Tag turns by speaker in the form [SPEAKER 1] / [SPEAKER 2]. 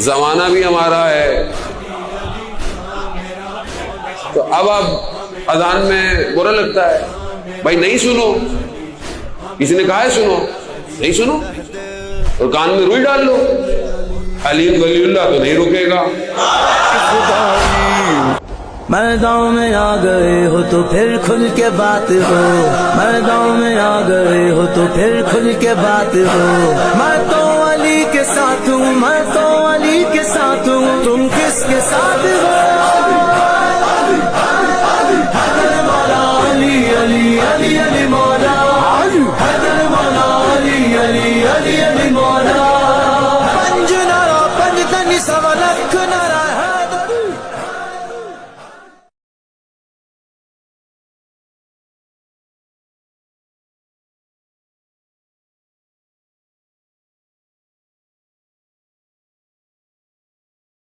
[SPEAKER 1] زمانہ بھی ہمارا ہے. تو اب اذان میں برا لگتا ہے بھائی نہیں سنو, کسی نے کہا ہے سنو, نہیں سنو اور کان میں روئی ڈال لو. علی ولی اللہ تو نہیں رکے گا.
[SPEAKER 2] میدان میں آ گئے ہو تو پھر کھل کے بات ہو, میدان میں آ گئے ہو تو پھر کھل کے بات ہو. میں تو علی کے ساتھ ہوں, میں تو علی کے ساتھ ہوں, تم کس کے ساتھ ہو؟ حیدر مولا علی علی علی علی مولا, حیدر مولا علی علی علی علی مولا. پنج نارا پنج تنی سوا لکھ نارا